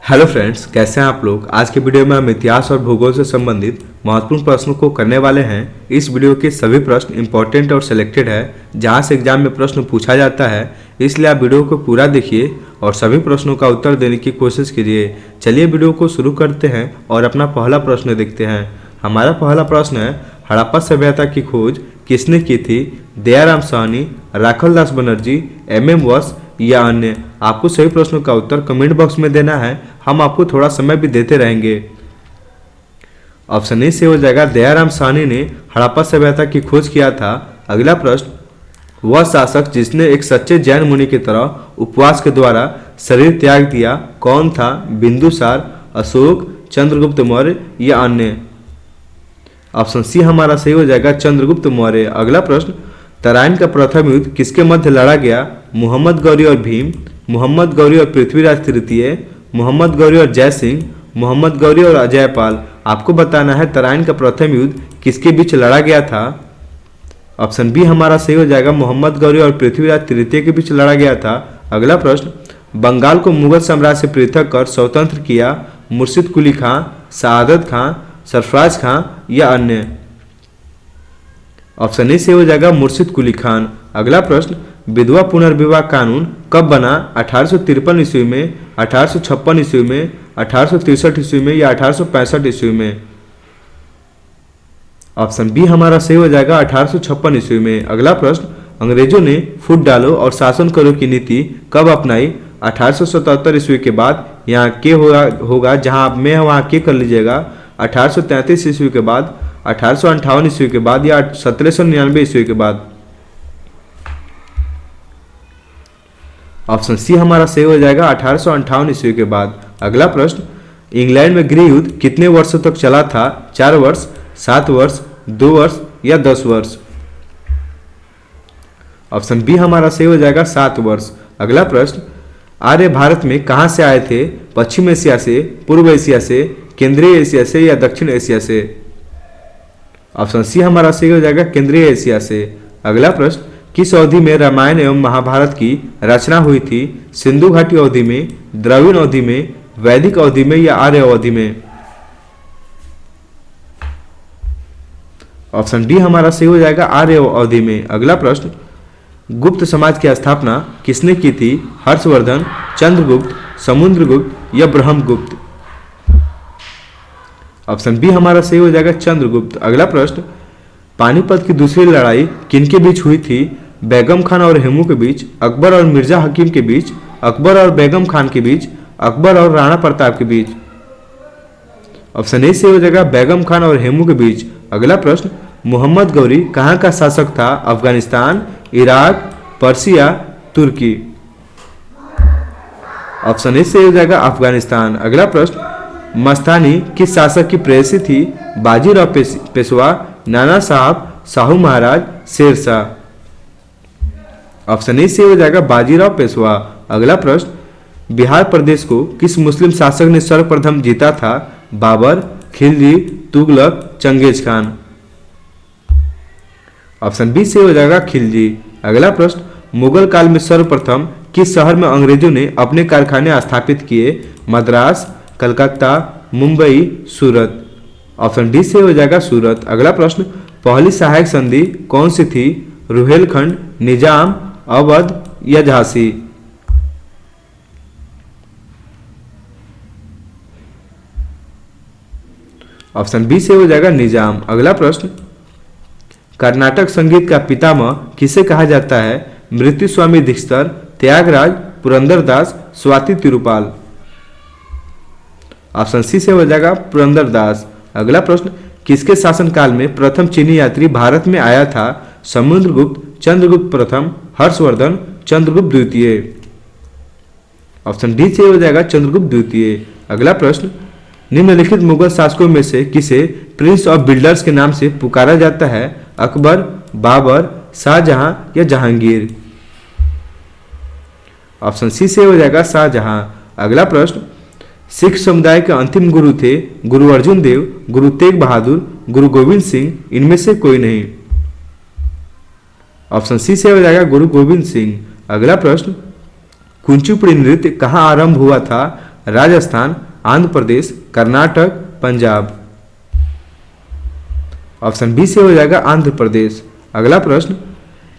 Hello friends, कैसे हैं आप लोग। आज के वीडियो में हम इतिहास और भूगोल से संबंधित महत्वपूर्ण प्रश्नों को करने वाले हैं। इस वीडियो के सभी प्रश्न इंपॉर्टेंट और सिलेक्टेड है, जहां से एग्जाम में प्रश्न पूछा जाता है। इसलिए आप वीडियो को पूरा देखिए और सभी प्रश्नों का उत्तर देने की कोशिश कीजिए। चलिए वीडियो को शुरू करते हैं और अपना पहला प्रश्न देखते हैं। हमारा पहला प्रश्न है, हड़प्पा सभ्यता की खोज किसने की थी? दयाराम साहनी, राखल दास बनर्जी, MM वस या अन्य। आपको सही प्रश्नों का उत्तर कमेंट बॉक्स में देना है। हम आपको थोड़ा समय भी देते रहेंगे। ऑप्शन ए से हो जाएगा, दयाराम साहनी ने हड़प्पा सभ्यता की खोज किया था। अगला प्रश्न, वह शासक जिसने एक सच्चे जैन मुनि की तरह उपवास के द्वारा शरीर त्याग दिया कौन था? बिंदुसार, अशोक, चंद्रगुप्त मौर्य या अन्य। ऑप्शन सी हमारा सही हो जाएगा, चंद्रगुप्त मौर्य। अगला प्रश्न, तराइन का प्रथम युद्ध किसके मध्य लड़ा गया? मोहम्मद गौरी और भीम, मोहम्मद गौरी और पृथ्वीराज तृतीय, मोहम्मद गौरी और जय सिंह, मोहम्मद गौरी और अजय पाल। आपको बताना है तराइन का प्रथम युद्ध किसके बीच लड़ा गया था। ऑप्शन बी हमारा सही हो जाएगा, मोहम्मद गौरी और पृथ्वीराज तृतीय के बीच लड़ा गया था। अगला प्रश्न, बंगाल को मुगल साम्राज्य से पृथक कर स्वतंत्र किया मुर्शिद कुली खां, सआदत खां, सरफराज खां या अन्य। ऑप्शन ए से हो जाएगा, मुर्शिद कुली खान। अगला प्रश्न, विधवा पुनर्विवाह कानून कब बना? 1853 ईस्वी में, 1856 ईस्वी में, 1863 ईस्वी में या 1865 ईस्वी में। ऑप्शन बी हमारा सही हो जाएगा, 1856 ईस्वी में। अगला प्रश्न, अंग्रेजों ने फूट डालो और शासन करो की नीति कब अपनाई? 1877 ईस्वी के बाद, यहाँ के होगा जहाँ आप में वहाँ के कर लीजिएगा। 1833 ईस्वी के बाद, 1858 ईस्वी के बाद या 1799 ईस्वी के बाद। ऑप्शन सी हमारा सही हो जाएगा, 1858 ईस्वी के बाद। अगला प्रश्न, इंग्लैंड में गृह युद्ध कितने वर्षों तक चला था? 4 वर्ष, 7 वर्ष, 2 वर्ष या 10 वर्ष। ऑप्शन बी हमारा सही हो जाएगा, 7 वर्ष। अगला प्रश्न, आर्य भारत में कहां से आए थे? पश्चिम एशिया से, पूर्व एशिया से, केंद्रीय एशिया से या दक्षिण एशिया से। ऑप्शन सी हमारा सही हो जाएगा, केंद्रीय एशिया से। अगला प्रश्न, किस अवधि में रामायण एवं महाभारत की रचना हुई थी? सिंधु घाटी अवधि में, द्रविड़ अवधि में, वैदिक अवधि में या आर्य अवधि में। ऑप्शन डी हमारा सही हो जाएगा, आर्य अवधि में। अगला प्रश्न, गुप्त समाज की स्थापना किसने की थी? हर्षवर्धन, चंद्रगुप्त, समुद्रगुप्त या ब्रह्मगुप्त। ऑप्शन बी हमारा सही हो जाएगा, चंद्रगुप्त। अगला प्रश्न, पानीपत की दूसरी लड़ाई किनके बीच हुई थी? बेगम खान और हेमू के बीच, अकबर और मिर्जा हकीम के बीच, अकबर और बेगम खान के बीच, अकबर और राणा प्रताप के बीच। ऑप्शन ए से हो जाएगा, बेगम खान और हेमू के बीच। अगला प्रश्न, मोहम्मद गौरी कहाँ का शासक था? अफगानिस्तान, इराक, पर्सिया, तुर्की। ऑप्शन ए से हो जाएगा, अफगानिस्तान। अगला प्रश्न, मस्तानी किस शासक की प्रेयसी थी? बाजीराव पेशवा, नाना साहब, शाहू महाराज, शेरशाह। ऑप्शन ए से हो जाएगा, बाजीराव पेशवा। अगला प्रश्न, बिहार प्रदेश को किस मुस्लिम शासक ने सर्वप्रथम जीता था? बाबर, खिलजी, तुगलक, चंगेज खान। ऑप्शन बी से हो जाएगा, खिलजी। अगला प्रश्न, मुगल काल में सर्वप्रथम किस शहर में अंग्रेजों ने अपने कारखाने स्थापित किए? मद्रास, कलकत्ता, मुंबई, सूरत। ऑप्शन डी से हो जाएगा, सूरत। अगला प्रश्न, पहली सहायक संधि कौन सी थी? रुहेलखंड, निजाम, अवध या झांसी। ऑप्शन बी से हो जाएगा, निजाम। अगला प्रश्न, कर्नाटक संगीत का पितामह किसे कहा जाता है? मृत्यु स्वामी दीक्षितर, त्यागराज, पुरंदरदास, स्वाति तिरुपाल। ऑप्शन सी से हो जाएगा, पुरंदरदास। अगला प्रश्न, किसके शासनकाल में प्रथम चीनी यात्री भारत में आया था? समुद्रगुप्त, चंद्रगुप्त प्रथम, हर्षवर्धन, चंद्रगुप्त द्वितीय। ऑप्शन डी से हो जाएगा, चंद्रगुप्त द्वितीय। अगला प्रश्न, निम्नलिखित मुगल शासकों में से किसे प्रिंस ऑफ बिल्डर्स के नाम से पुकारा जाता है? अकबर, बाबर, शाहजहां या जहांगीर। ऑप्शन सी से हो जाएगा, शाहजहां। अगला प्रश्न, सिख समुदाय के अंतिम गुरु थे? गुरु अर्जुन देव, गुरु तेग बहादुर, गुरु गोविंद सिंह, इनमें से कोई नहीं। ऑप्शन सी से हो जाएगा, गुरु गोविंद सिंह। अगला प्रश्न, कुचिपुड़ी नृत्य कहाँ आरंभ हुआ था? राजस्थान, आंध्र प्रदेश, कर्नाटक, पंजाब। ऑप्शन बी से हो जाएगा आंध्र प्रदेश। अगला प्रश्न,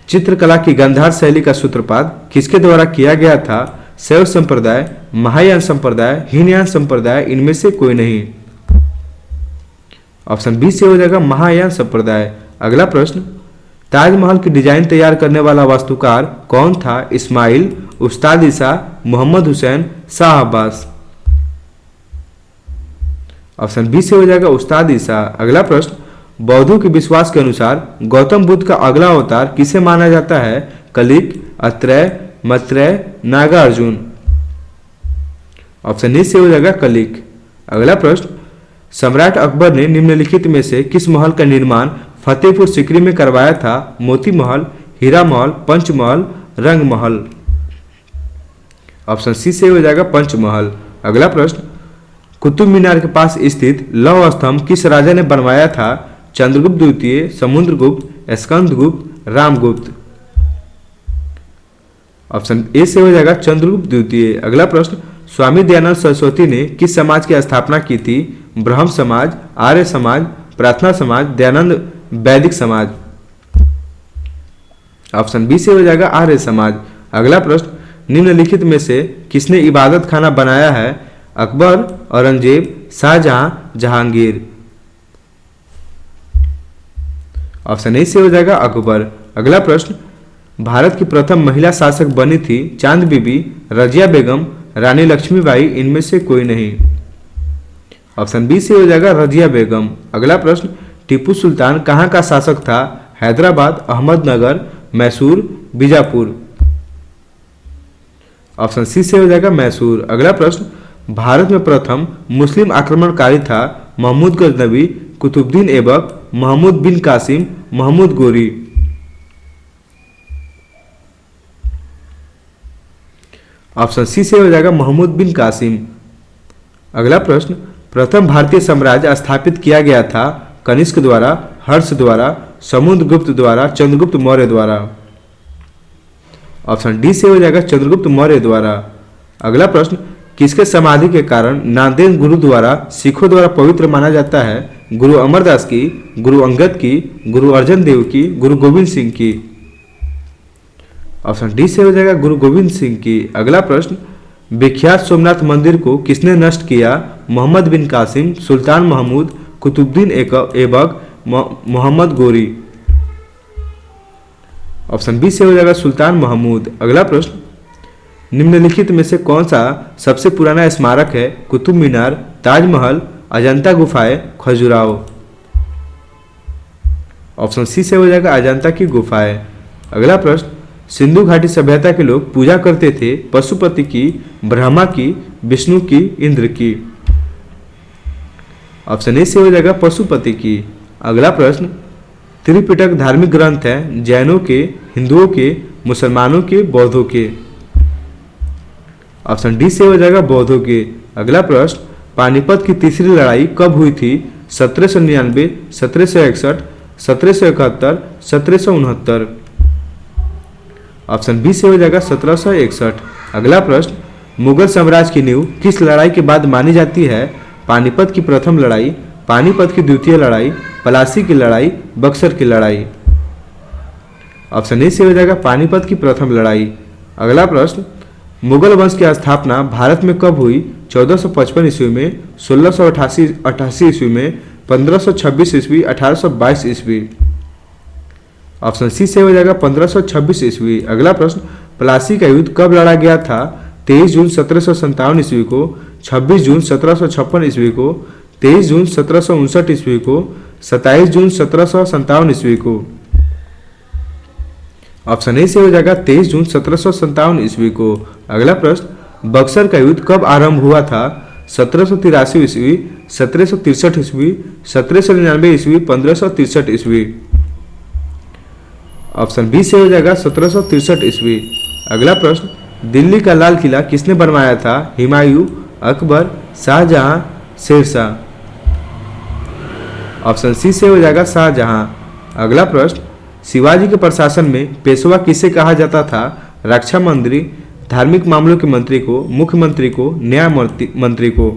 चित्रकला की गांधार शैली का सूत्रपात किसके द्वारा किया गया था? शैव संप्रदाय, महायान संप्रदाय, हीनयान संप्रदाय, इनमें से कोई नहीं। ऑप्शन बी से हो जाएगा महायान संप्रदाय। अगला प्रश्न, ताजमहल की डिजाइन तैयार करने वाला वास्तुकार कौन था? इस्माइल, उस्ताद ईसा, मोहम्मद हुसैन, शाह अब्बास। ऑप्शन बी से हो जाएगा उस्ताद ईसा। अगला प्रश्न, बौद्धों के विश्वास के अनुसार गौतम बुद्ध का अगला अवतार किसे माना जाता है? कलिक, अत्रेय, मैत्रेय, नागार्जुन। ऑप्शन ए से हो जाएगा कलिक। अगला प्रश्न, सम्राट अकबर ने निम्नलिखित में से किस महल का निर्माण फतेहपुर सीकरी में करवाया था? मोती महल, हीरा महल, पंचमहल, रंग महल। ऑप्शन सी से हो जाएगा पंचमहल। अगला प्रश्न, कुतुब मीनार के पास स्थित लौह स्तंभ किस राजा ने बनवाया था? चंद्रगुप्त द्वितीय, समुद्रगुप्त, स्कंदगुप्त, रामगुप्त। ऑप्शन ए से हो जाएगा चंद्रगुप्त द्वितीय। अगला प्रश्न, स्वामी दयानंद सरस्वती ने किस समाज की स्थापना की थी? ब्रह्म समाज, आर्य समाज, प्रार्थना समाज, दयानंद वैदिक समाज। ऑप्शन बी से हो जाएगा आर्य समाज। अगला प्रश्न, निम्नलिखित में से किसने इबादत खाना बनाया है? अकबर, औरंगजेब, शाहजहां, जहांगीर। ऑप्शन ए से हो जाएगा अकबर। अगला प्रश्न, भारत की प्रथम महिला शासक बनी थी? चांद बीबी, रजिया बेगम, रानी लक्ष्मीबाई, इनमें से कोई नहीं। ऑप्शन बी से हो जाएगा रजिया बेगम। अगला प्रश्न, टीपू सुल्तान कहाँ का शासक था? हैदराबाद, अहमदनगर, मैसूर, बीजापुर। ऑप्शन सी से हो जाएगा मैसूर। अगला प्रश्न, भारत में प्रथम मुस्लिम आक्रमणकारी था? महमूद गजनवी, कुतुबुद्दीन ऐबक, महमूद बिन कासिम, महमूद गोरी। ऑप्शन सी से हो जाएगा महमूद बिन कासिम। अगला प्रश्न, प्रथम भारतीय साम्राज्य स्थापित किया गया था? कनिष्क द्वारा, हर्ष द्वारा, समुद्रगुप्त द्वारा, चंद्रगुप्त मौर्य द्वारा। ऑप्शन डी से हो जाएगा चंद्रगुप्त मौर्य द्वारा। अगला प्रश्न, किसके समाधि के कारण नांदेड़ गुरु द्वारा सिखों द्वारा पवित्र माना जाता है? गुरु अमरदास की, गुरु अंगद की, गुरु अर्जन देव की, गुरु गोविंद सिंह की। ऑप्शन डी से हो जाएगा गुरु गोविंद सिंह की। अगला प्रश्न, विख्यात सोमनाथ मंदिर को किसने नष्ट किया? मोहम्मद बिन कासिम, सुल्तान महमूद, कुतुबुद्दीन ऐबक, मोहम्मद गोरी। ऑप्शन बी से हो जाएगा सुल्तान महमूद। अगला प्रश्न, निम्नलिखित में से कौन सा सबसे पुराना स्मारक है? कुतुब मीनार, ताजमहल, अजंता गुफाएं, खजुराहो। ऑप्शन सी से हो जाएगा अजंता की गुफाएं। अगला प्रश्न, सिंधु घाटी सभ्यता के लोग पूजा करते थे पशुपति की, ब्रह्मा की, विष्णु की, इंद्र की। ऑप्शन ए से हो जाएगा पशुपति की। अगला प्रश्न, त्रिपिटक धार्मिक ग्रंथ है जैनों के, हिंदुओं के, मुसलमानों के, बौद्धों के। ऑप्शन डी से हो जाएगा बौद्धों के। अगला प्रश्न, पानीपत की तीसरी लड़ाई कब हुई थी? 1799, 1761, 1771, 1769। ऑप्शन बी से हो जाएगा 1761। अगला प्रश्न, मुगल साम्राज्य की नींव किस लड़ाई के बाद मानी जाती है? पानीपत की प्रथम लड़ाई, पानीपत की द्वितीय लड़ाई, पलासी की लड़ाई, बक्सर की लड़ाई। ऑप्शन ए से हो जाएगा पानीपत की प्रथम लड़ाई। अगला प्रश्न, मुगल वंश की स्थापना भारत में कब हुई? 1455 ईस्वी में, 1688 ईस्वी में, 1526 ईस्वी, 1822 ईस्वी। ऑप्शन सी से हो जाएगा 1526 ईस्वी। अगला प्रश्न, प्लासी का युद्ध कब लड़ा गया था? 23 जून 1757 ईस्वी को, 26 जून 1756 ईस्वी को, 23 जून 1759 ईस्वी को, 27 जून 1757 ईस्वी को। ऑप्शन ए से हो जाएगा 23 जून 1757 ईस्वी को। अगला प्रश्न, बक्सर का युद्ध कब आरंभ हुआ था? 1783 ईस्वी, 1763 ईस्वी, 1799 ईस्वी, 1563 ईस्वी। ऑप्शन बी से हो जाएगा 1763 ईस्वी। अगला प्रश्न, दिल्ली का लाल किला किसने बनवाया था? हुमायूं, अकबर, शाहजहां, शेरशाह। ऑप्शन सी से हो जाएगा शाहजहां। अगला प्रश्न, शिवाजी के प्रशासन में पेशवा किसे कहा जाता था? रक्षा मंत्री, धार्मिक मामलों के मंत्री को, मुख्यमंत्री को, न्याय मंत्री को?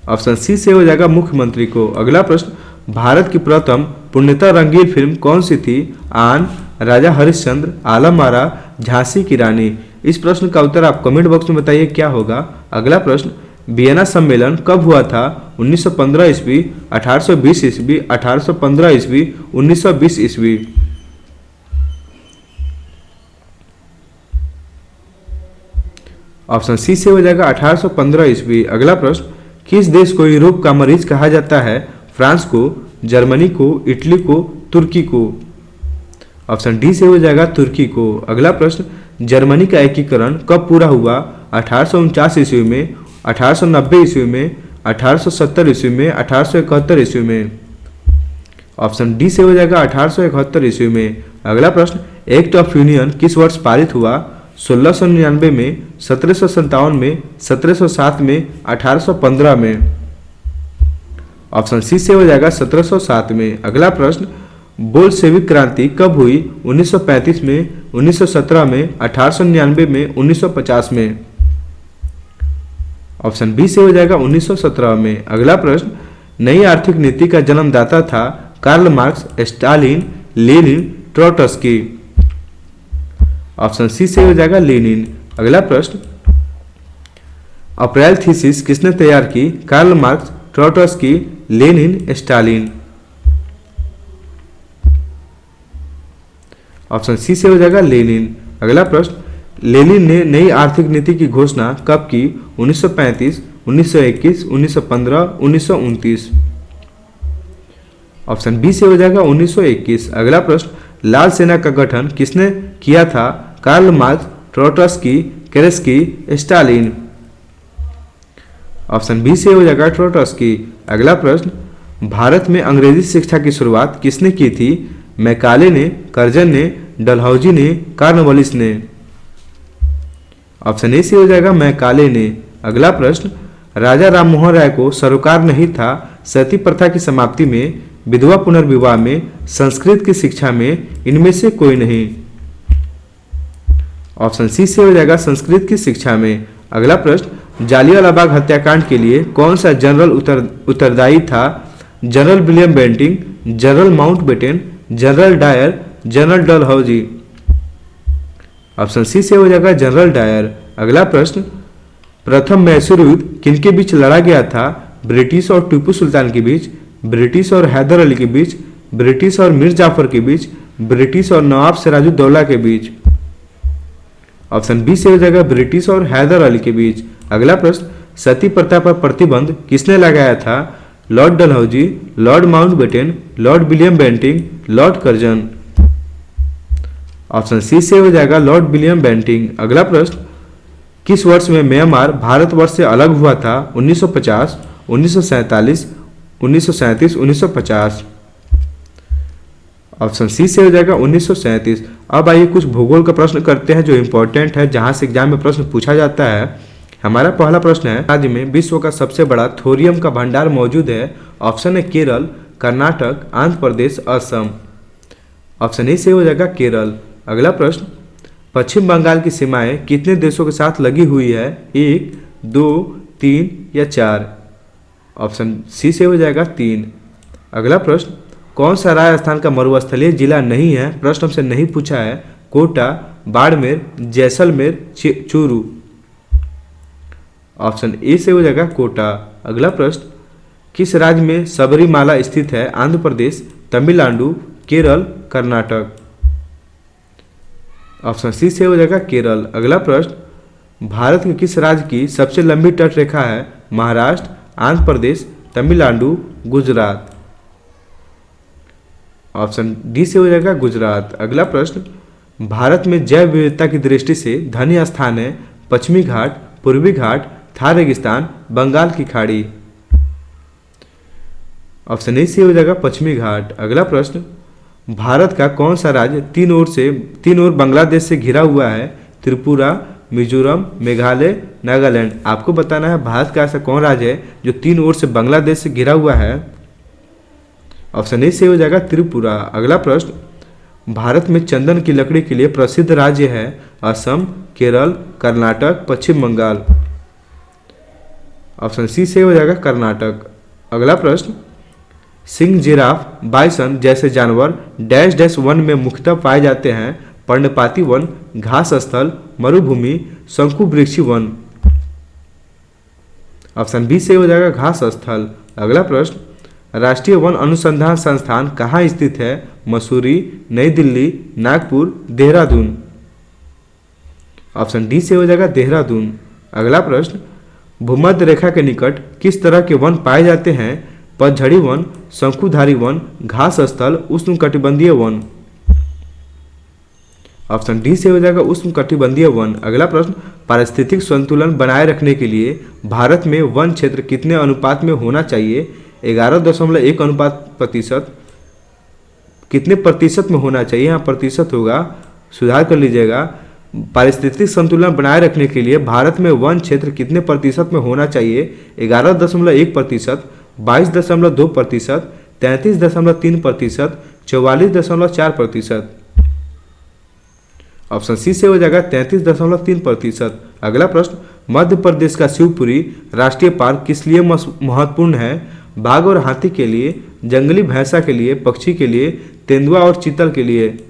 ऑप्शन सी से हो जाएगा मुख्यमंत्री को। अगला प्रश्न, भारत की प्रथम पूर्णतः रंगीन फिल्म कौन सी थी? आन, राजा हरिश्चंद्र, आलम आरा, झांसी की रानी? इस प्रश्न का उत्तर आप कमेंट बॉक्स में बताइए क्या होगा। अगला प्रश्न, वियना सम्मेलन कब हुआ था? 1915 ईस्वी, 1820 ईस्वी, 1815 ईस्वी, 1920 ईस्वी? ऑप्शन सी से हो जाएगा 1815 ईस्वी। अगला प्रश्न, किस देश को यूरोप का मरीज कहा जाता है? फ्रांस को, जर्मनी को, इटली को, तुर्की को? ऑप्शन डी से हो जाएगा तुर्की को। अगला प्रश्न, जर्मनी का एकीकरण कब पूरा हुआ? 1849 ईस्वी में, 1890 ईस्वी में, 1870 ईस्वी में, 1871 ईस्वी में? ऑप्शन डी से हो जाएगा 1871 ईस्वी में। अगला प्रश्न, एक्ट ऑफ यूनियन किस वर्ष पारित हुआ? 1699 में, 1757 में, 1707 में, 1815 में? ऑप्शन सी से हो जाएगा 1707 में। अगला प्रश्न, बोल्शेविक क्रांति कब हुई? 1935 में, 1917 में, 1899 में, 1950 में? ऑप्शन बी से हो जाएगा 1917 में। अगला प्रश्न, नई आर्थिक नीति का जन्मदाता था? Karl Marx, Stalin, Lenin, Trotsky? Option C से हो जाएगा लेनिन। अगला प्रश्न, अप्रैल थीसिस किसने तैयार की? Karl Marx, Trotsky, Lenin, Stalin? Option C से हो जाएगा लेनिन। अगला प्रश्न, लेनिन ने नई आर्थिक नीति की घोषणा कब की? 1935, 1921, 1915, 1929? ऑप्शन बी से हो जाएगा 1921। अगला प्रश्न, लाल सेना का गठन किसने किया था? Karl Marx, Trotsky, Kerensky, Stalin? Option B से हो जाएगा ट्रोट्स्की। अगला प्रश्न, भारत में अंग्रेजी शिक्षा की शुरुआत किसने की थी? मैकाले ने, कर्जन ने, डलहौजी ने, कॉर्नवालिस ने? ऑप्शन ए से हो जाएगा मैकाले ने। अगला प्रश्न, राजा राममोहन राय को सरोकार नहीं था सती प्रथा की समाप्ति में, विधवा पुनर्विवाह में, संस्कृत की शिक्षा में, इनमें से कोई नहीं? ऑप्शन सी से हो जाएगा संस्कृत की शिक्षा में। अगला प्रश्न, जालियांवाला बाग हत्याकांड के लिए कौन सा जनरल उत्तरदायी था? General William Bentinck, general Mountbatten, general Dyer, general Dalhousie? Option C से हो जाएगा जनरल डायर। अगला प्रश्न, प्रथम मैसूर युद्ध किनके बीच लड़ा गया था? ब्रिटिश और टीपू सुल्तान के बीच, ब्रिटिश और हैदर अली के बीच, ब्रिटिश और मीर जाफर के बीच, ब्रिटिश और नवाब सिराजुद्दौला के बीच? ऑप्शन बी से हो जाएगा ब्रिटिश और हैदर अली के बीच। अगला प्रश्न, सती प्रथा पर प्रतिबंध किसने लगाया था? Lord Dalhousie, Lord Mountbatten, Lord William Bentinck, Lord Curzon? Option C से हो जाएगा लॉर्ड विलियम बेंटिंग। अगला प्रश्न, किस वर्ष में म्यांमार भारतवर्ष से अलग हुआ था? 1950, 1947, 1937, 1950? ऑप्शन सी से हो जाएगा 1937। अब आइए कुछ भूगोल का प्रश्न करते हैं जो इंपॉर्टेंट है, जहां से एग्जाम में प्रश्न पूछा जाता है। हमारा पहला प्रश्न है, राज्य में विश्व का सबसे बड़ा थोरियम का भंडार मौजूद है? ऑप्शन है केरल, कर्नाटक, आंध्र प्रदेश, असम? ऑप्शन ए से हो जाएगा केरल। अगला प्रश्न, पश्चिम बंगाल की सीमाएं कितने देशों के साथ लगी हुई है? 1, 2, 3 या 4? ऑप्शन सी से हो जाएगा 3। अगला प्रश्न, कौन सा राजस्थान का मरुस्थलीय जिला नहीं है? प्रश्न हमसे नहीं पूछा है। कोटा, बाड़मेर, जैसलमेर, चूरू? ऑप्शन ए से हो जाएगा कोटा। अगला प्रश्न, किस राज्य में सबरीमाला स्थित है? आंध्र प्रदेश, तमिलनाडु, केरल, कर्नाटक? ऑप्शन सी से हो जाएगा केरल। अगला प्रश्न, भारत के किस राज्य की सबसे लंबी तट रेखा है? महाराष्ट्र, आंध्र प्रदेश, तमिलनाडु, गुजरात? ऑप्शन डी से हो जाएगा गुजरात। अगला प्रश्न, भारत में जैव विविधता की दृष्टि से धन्य स्थान है? पश्चिमी घाट, पूर्वी घाट, थार रेगिस्तान, बंगाल की खाड़ी? ऑप्शन ए से हो जाएगा पश्चिमी घाट। अगला प्रश्न, भारत का कौन सा राज्य तीन ओर बांग्लादेश से घिरा हुआ है? त्रिपुरा, मिजोरम, मेघालय, नागालैंड? आपको बताना है भारत का ऐसा कौन राज्य है जो तीन ओर से बांग्लादेश से घिरा हुआ है? ऑप्शन ए से हो जाएगा त्रिपुरा। अगला प्रश्न, भारत में चंदन की लकड़ी के लिए प्रसिद्ध राज्य है असम, केरल, कर्नाटक, पश्चिम बंगाल। ऑप्शन सी से हो जाएगा कर्नाटक। अगला प्रश्न, सिंह, जिराफ, बाइसन जैसे जानवर डैश डैश वन में मुख्यतः पाए जाते हैं? पर्णपाती वन, घास स्थल, मरुभूमि, शंकु वृक्षी वन। ऑप्शन बी से हो जाएगा घास स्थल। अगला प्रश्न, राष्ट्रीय वन अनुसंधान संस्थान कहाँ स्थित है? मसूरी, नई दिल्ली, नागपुर, देहरादून। ऑप्शन डी से हो जाएगा देहरादून। अगला प्रश्न, भूमध्य रेखा के निकट किस तरह के वन पाए जाते हैं? पतझड़ी वन, शंकुधारी वन, घास स्थल, उष्णकटिबंधीय वन। ऑप्शन डी से हो जाएगा उष्णकटिबंधीय वन। अगला प्रश्न, पारिस्थितिक संतुलन बनाए रखने के लिए भारत में वन क्षेत्र कितने अनुपात में होना चाहिए? 11.1 अनुपात प्रतिशत। कितने प्रतिशत में होना चाहिए? यहाँ प्रतिशत होगा, सुधार कर लीजिएगा। पारिस्थितिक संतुलन बनाए रखने के लिए भारत में वन क्षेत्र कितने प्रतिशत में होना चाहिए? 11.1 प्रतिशत, 22.2 प्रतिशत, 33.3 प्रतिशत, 44.4 प्रतिशत। ऑप्शन सी से हो जाएगा 33.3 प्रतिशत। अगला प्रश्न, मध्य प्रदेश का शिवपुरी राष्ट्रीय पार्क किस लिए महत्वपूर्ण है? बाघ और हाथी के लिए, जंगली भैंसा के लिए, पक्षी के लिए, तेंदुआ और चीतल के लिए।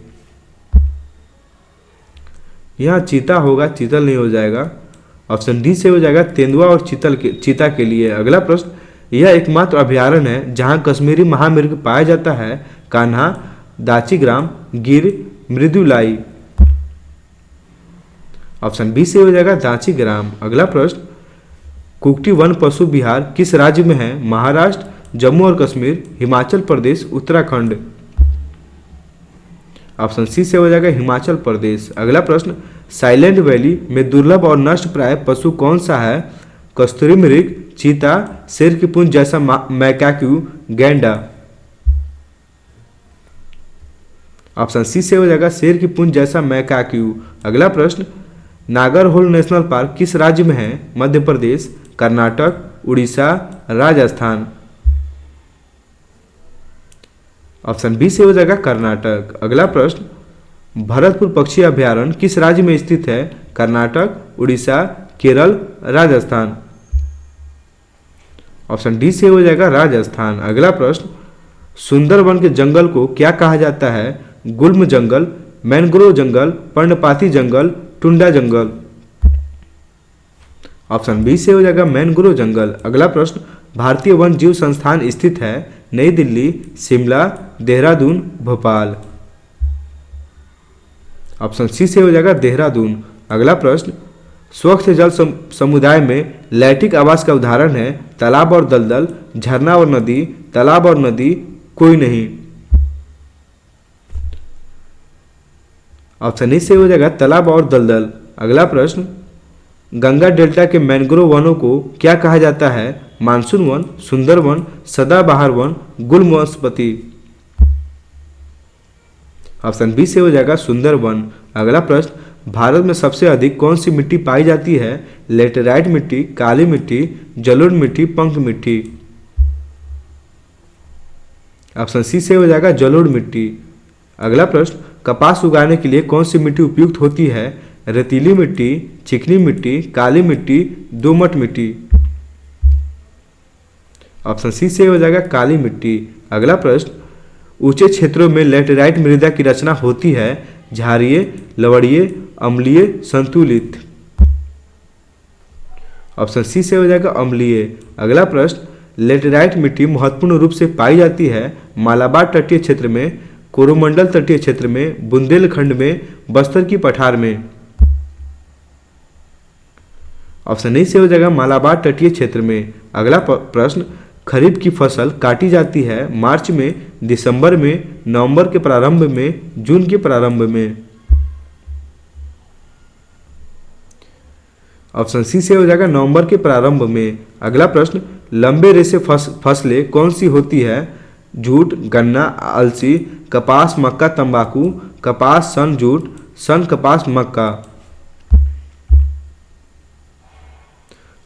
यहाँ चीता होगा, चीतल नहीं हो जाएगा। ऑप्शन डी से हो जाएगा तेंदुआ और चीता के लिए। अगला प्रश्न, यह एकमात्र अभयारण्य है जहाँ कश्मीरी महामृग पाया जाता है? कान्हा, दाचीग्राम, गिर, मृदुलाई। ऑप्शन बी से हो जाएगा दाचीग्राम। अगला प्रश्न, कुक्टी वन पशु विहार किस राज्य में है? महाराष्ट्र, जम्मू और कश्मीर, हिमाचल प्रदेश, उत्तराखंड। ऑप्शन सी से हो जाएगा हिमाचल प्रदेश। अगला प्रश्न, साइलेंट वैली में दुर्लभ और नष्ट प्राय पशु कौन सा है? कस्तूरी मृग, चीता, शेर की पूंछ जैसा मैकाक्यू, गैंडा। ऑप्शन सी से हो जाएगा शेर की पूंछ जैसा मैकाक्यू। अगला प्रश्न, नागरहोल नेशनल पार्क किस राज्य में है? मध्य प्रदेश, कर्नाटक, उड़ीसा, राजस्थान। ऑप्शन बी से हो जाएगा कर्नाटक। अगला प्रश्न, भरतपुर पक्षी अभयारण्य किस राज्य में स्थित है? कर्नाटक, उड़ीसा, केरल, राजस्थान। ऑप्शन डी से हो जाएगा राजस्थान। अगला प्रश्न, सुंदरवन के जंगल को क्या कहा जाता है? गुल्म जंगल, मैंग्रोव जंगल, पर्णपाती जंगल, टुंडा जंगल। ऑप्शन बी से हो जाएगा मैंग्रोव जंगल। अगला प्रश्न, भारतीय वन जीव संस्थान स्थित है? नई दिल्ली, शिमला, देहरादून, भोपाल। ऑप्शन सी से हो जाएगा देहरादून। अगला प्रश्न, स्वच्छ जल समुदाय में लैक्टिक आवास का उदाहरण है? तालाब और दलदल, झरना और नदी, तालाब और नदी, कोई नहीं। ऑप्शन ए से हो जाएगा तालाब और दलदल। अगला प्रश्न, गंगा डेल्टा के मैंग्रोव वनों को क्या कहा जाता है? मानसून वन, सुंदरवन, सदाबहार वन, गुल्म वनस्पति। ऑप्शन बी से हो जाएगा सुंदरवन। अगला प्रश्न, भारत में सबसे अधिक कौन सी मिट्टी पाई जाती है? लेटेराइट मिट्टी, काली मिट्टी, जलोढ़ मिट्टी, पंख मिट्टी। ऑप्शन सी से हो जाएगा जलोढ़ मिट्टी। अगला प्रश्न, कपास उगाने के लिए कौन सी मिट्टी उपयुक्त होती है? रेतीली मिट्टी, चिकनी मिट्टी, काली मिट्टी, दोमट मिट्टी। ऑप्शन सी से हो जाएगा काली मिट्टी। अगला प्रश्न, ऊंचे क्षेत्रों में लेटेराइट मृदा की रचना होती है? क्षारीय, लवणीय, अम्लीय, संतुलित। ऑप्शन सी से हो जाएगा अम्लीय। अगला प्रश्न, लेटेराइट मिट्टी महत्वपूर्ण रूप से पाई जाती है? मालाबार तटीय क्षेत्र में, कोरोमंडल तटीय क्षेत्र में, बुंदेलखंड में, बस्तर की पठार में। ऑप्शन ए से हो जाएगा मालाबार तटीय क्षेत्र में। अगला प्रश्न, खरीफ की फसल काटी जाती है मार्च में, दिसंबर में, नवंबर के प्रारंभ में, जून के प्रारंभ में। ऑप्शन सी से हो जाएगा नवंबर के प्रारंभ में। अगला प्रश्न, लंबे रेशे फसलें कौन सी होती है? जूट, गन्ना, अलसी, कपास, मक्का, तंबाकू, कपास, सन, जूट, सन, कपास, मक्का।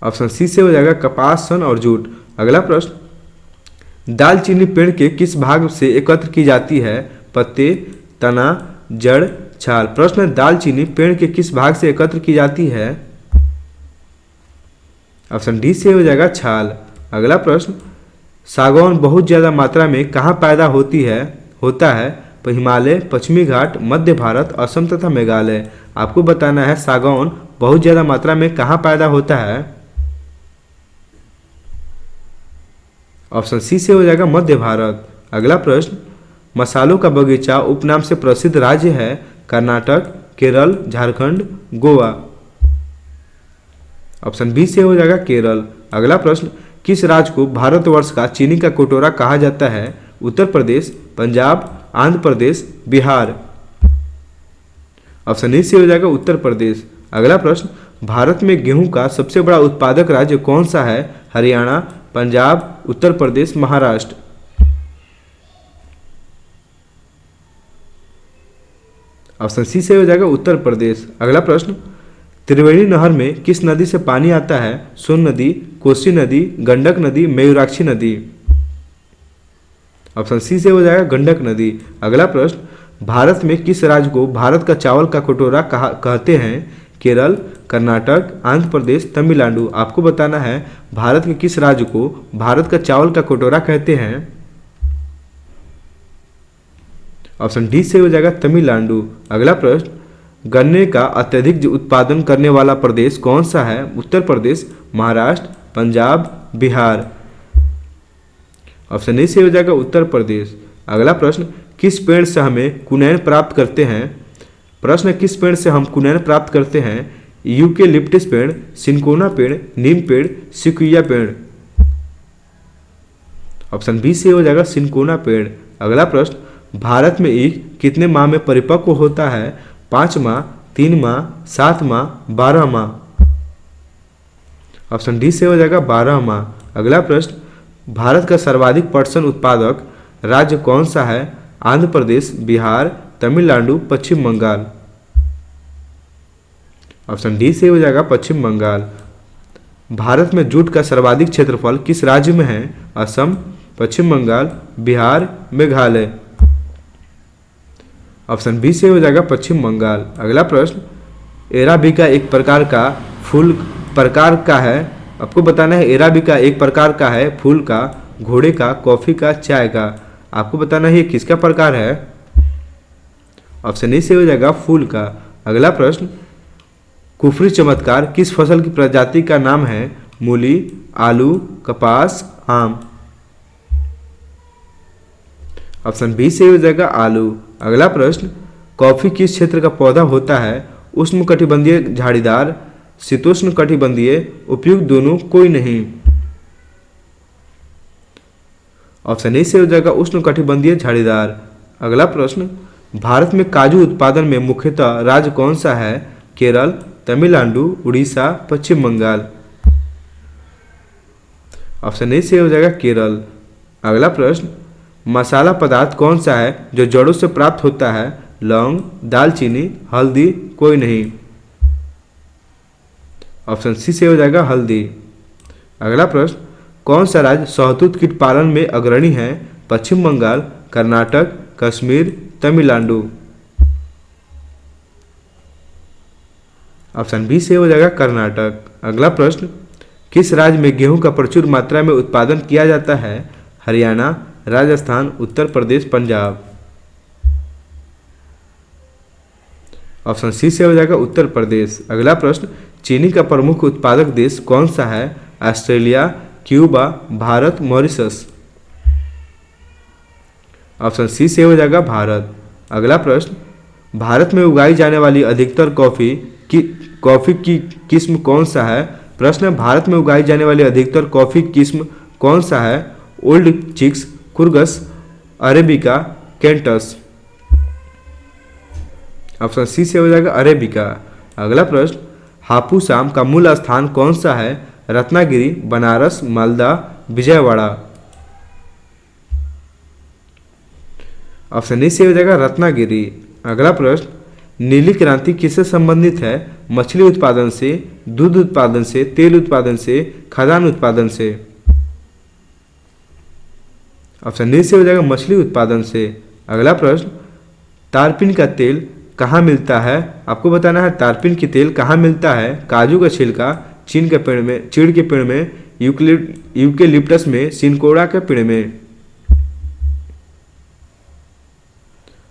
ऑप्शन सी से हो जाएगा कपास, सन और जूट। अगला प्रश्न, दालचीनी पेड़ के किस भाग से एकत्र की जाती है? पत्ते, तना, जड़, छाल। प्रश्न है, दालचीनी पेड़ के किस भाग से एकत्र की जाती है? ऑप्शन डी से हो जाएगा छाल। अगला प्रश्न, सागौन बहुत ज़्यादा मात्रा में कहाँ पैदा होता है? तो हिमालय, पश्चिमी घाट, मध्य भारत, असम तथा मेघालय। आपको बताना है सागौन बहुत ज़्यादा मात्रा में कहाँ पैदा होता है? ऑप्शन सी से हो जाएगा मध्य भारत। अगला प्रश्न, मसालों का बगीचा उपनाम से प्रसिद्ध राज्य है? कर्नाटक, केरल, झारखंड, गोवा। ऑप्शन बी से हो जाएगा केरल। अगला प्रश्न, किस राज्य को भारतवर्ष का चीनी का कटोरा कहा जाता है? उत्तर प्रदेश, पंजाब, आंध्र प्रदेश, बिहार। ऑप्शन ए से हो जाएगा उत्तर प्रदेश। अगला प्रश्न, भारत में गेहूं का सबसे बड़ा उत्पादक राज्य कौन सा है? हरियाणा, पंजाब, उत्तर प्रदेश, महाराष्ट्र। ऑप्शन सी से हो जाएगा उत्तर प्रदेश। अगला प्रश्न, त्रिवेणी नहर में किस नदी से पानी आता है? सोन नदी, कोसी नदी, गंडक नदी, मयूराक्षी नदी। ऑप्शन सी से हो जाएगा गंडक नदी। अगला प्रश्न, भारत में किस राज्य को भारत का चावल का कटोरा कहते हैं? केरल, कर्नाटक, आंध्र प्रदेश, तमिलनाडु। आपको बताना है भारत के किस राज्य को भारत का चावल का कटोरा कहते हैं? ऑप्शन डी से हो जाएगा तमिलनाडु। अगला प्रश्न, गन्ने का अत्यधिक उत्पादन करने वाला प्रदेश कौन सा है? उत्तर प्रदेश, महाराष्ट्र, पंजाब, बिहार। ऑप्शन ए से हो जाएगा उत्तर प्रदेश। अगला प्रश्न, किस पेड़ से हमें कुनैन प्राप्त करते हैं? प्रश्न, किस पेड़ से हम कुनैन प्राप्त करते हैं? यूकेलिप्टस पेड़, सिनकोना पेड़, नीम पेड़, सिकुइया पेड़। ऑप्शन बी से हो जाएगा सिनकोना पेड़। अगला प्रश्न, भारत में ईख कितने माह में परिपक्व होता है? 5 माह, 3 माह, 7 माह, 12 माह। ऑप्शन डी से हो जाएगा 12 माह। अगला प्रश्न, भारत का सर्वाधिक पटसन उत्पादक राज्य कौन सा है? आंध्र प्रदेश, बिहार, तमिलनाडु, पश्चिम बंगाल। ऑप्शन डी से हो जाएगा पश्चिम बंगाल। भारत में जूट का सर्वाधिक क्षेत्रफल किस राज्य में है? असम, पश्चिम बंगाल, बिहार, मेघालय। ऑप्शन बी से हो जाएगा पश्चिम बंगाल। अगला प्रश्न, एराबिका एक प्रकार का फूल प्रकार का है? आपको बताना है एराबिका एक प्रकार का है, फूल का, घोड़े का, कॉफी का, चाय का। आपको बताना है ये किसका प्रकार है? ऑप्शन ए से हो जाएगा फूल का। अगला प्रश्न, कुफरी चमत्कार किस फसल की प्रजाति का नाम है? मूली, आलू, कपास, आम। ऑप्शन बी से हो जाएगा आलू। अगला प्रश्न, कॉफी किस क्षेत्र का पौधा होता है? उष्णकटिबंधीय, झाड़ीदार, शीतोष्ण कटिबंधीय, उपयुक्त दोनों, कोई नहीं। ऑप्शन ए से हो जाएगा उष्णकटिबंधीय, झाड़ीदार। अगला प्रश्न, भारत में काजू उत्पादन में मुख्यतः राज्य कौन सा है? केरल, तमिलनाडु, उड़ीसा, पश्चिम बंगाल। ऑप्शन ए से हो जाएगा केरल। अगला प्रश्न, मसाला पदार्थ कौन सा है जो जड़ों से प्राप्त होता है? लौंग, दालचीनी, हल्दी, कोई नहीं। ऑप्शन सी से हो जाएगा हल्दी। अगला प्रश्न, कौन सा राज्य शहतूत कीट पालन में अग्रणी है? पश्चिम बंगाल, कर्नाटक, कश्मीर, तमिलनाडु। ऑप्शन बी से हो जाएगा कर्नाटक। अगला प्रश्न, किस राज्य में गेहूं का प्रचुर मात्रा में उत्पादन किया जाता है? हरियाणा, राजस्थान, उत्तर प्रदेश, पंजाब। ऑप्शन सी से हो जाएगा उत्तर प्रदेश। अगला प्रश्न, चीनी का प्रमुख उत्पादक देश कौन सा है? Australia, Cuba, Bharat, Mauritius. Option C से हो जाएगा भारत। अगला प्रश्न, भारत में उगाई जाने वाली अधिकतर कॉफी की किस्म कौन सा है? प्रश्न, भारत में उगाई जाने वाली अधिकतर कॉफी किस्म कौन सा है? Old chicks, Coorgs, Arabica, Kents. Option C से हो जाएगा अरेबिका। अगला प्रश्न, हापुस आम का मूल स्थान कौन सा है? रत्नागिरी, बनारस, मालदा, विजयवाड़ा। ऑप्शन ए से हो जाएगा रत्नागिरी। अगला प्रश्न, नीली क्रांति किससे संबंधित है? मछली उत्पादन से, दूध उत्पादन से, तेल उत्पादन से, खाद्यान्न उत्पादन से। ऑप्शन ए से हो जाएगा मछली उत्पादन से। अगला प्रश्न, तारपीन का तेल कहाँ मिलता है? आपको बताना है तारपीन की तेल कहाँ मिलता है। काजू का छिलका, चीड़ के पेड़ में, यूकेलिप्टस में, सिनकोड़ा के पेड़ में।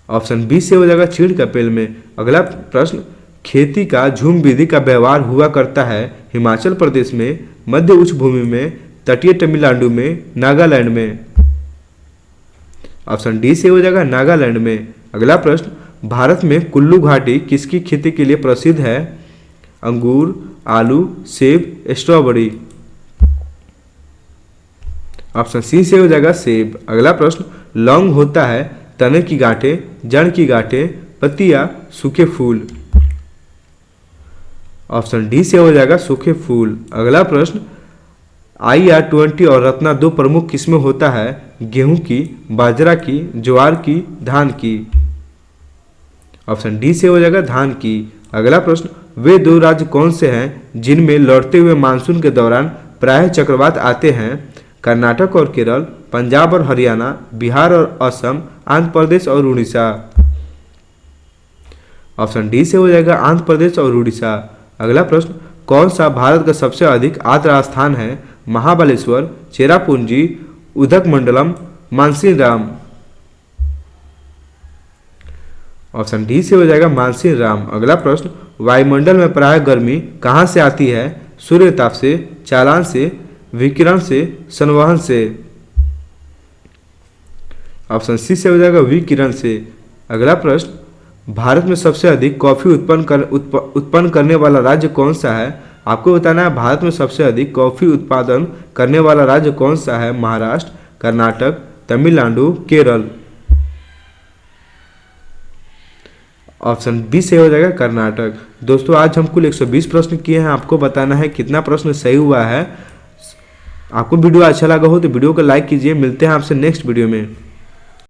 ऑप्शन बी से हो जाएगा चीड़ का पेड़ में। अगला प्रश्न, खेती का झूम विधि का व्यवहार हुआ करता है हिमाचल प्रदेश में, मध्य उच्च भूमि में, तटीय तमिलनाडु में, नागालैंड में। ऑप्शन डी से हो जाएगा नागालैंड में। अगला प्रश्न, भारत में कुल्लू घाटी किसकी खेती के लिए प्रसिद्ध है? अंगूर, आलू, सेब, स्ट्रॉबेरी। ऑप्शन सी से हो जाएगा सेब। अगला प्रश्न, लौंग होता है तने की गांठें, जड़ की गांठें, पत्तियां, सूखे फूल। ऑप्शन डी से हो जाएगा सूखे फूल। अगला प्रश्न, IR20 और रत्ना दो प्रमुख किस्में होता है? गेहूं की, बाजरा की, ज्वार की, धान की। ऑप्शन डी से हो जाएगा धान की। अगला प्रश्न, वे दो राज्य कौन से हैं जिनमें लौटते हुए मानसून के दौरान प्रायः चक्रवात आते हैं? कर्नाटक और केरल, पंजाब और हरियाणा, बिहार और असम, आंध्र प्रदेश और उड़ीसा। ऑप्शन डी से हो जाएगा आंध्र प्रदेश और उड़ीसा। अगला प्रश्न, कौन सा भारत का सबसे अधिक आर्द्र स्थान है? महाबलेश्वर, चेरापूंजी, उदकमंडलम, मानसीराम। ऑप्शन डी से हो जाएगा मानसीराम। अगला प्रश्न, वायुमंडल में प्रायः गर्मी कहाँ से आती है? सूर्य ताप से, चालन से, विकिरण से, संवहन से। ऑप्शन सी से हो जाएगा विकिरण से। अगला प्रश्न, भारत में सबसे अधिक कॉफी उत्पन्न करने वाला राज्य कौन सा है? आपको बताना है भारत में सबसे अधिक कॉफी उत्पादन करने वाला राज्य कौन सा है? महाराष्ट्र, कर्नाटक, तमिलनाडु, केरल। ऑप्शन बी से हो जाएगा कर्नाटक। दोस्तों आज हम कुल 120 प्रश्न किए हैं, आपको बताना है कितना प्रश्न सही हुआ है। आपको वीडियो अच्छा लगा हो तो वीडियो को लाइक कीजिए। मिलते हैं आपसे नेक्स्ट वीडियो में।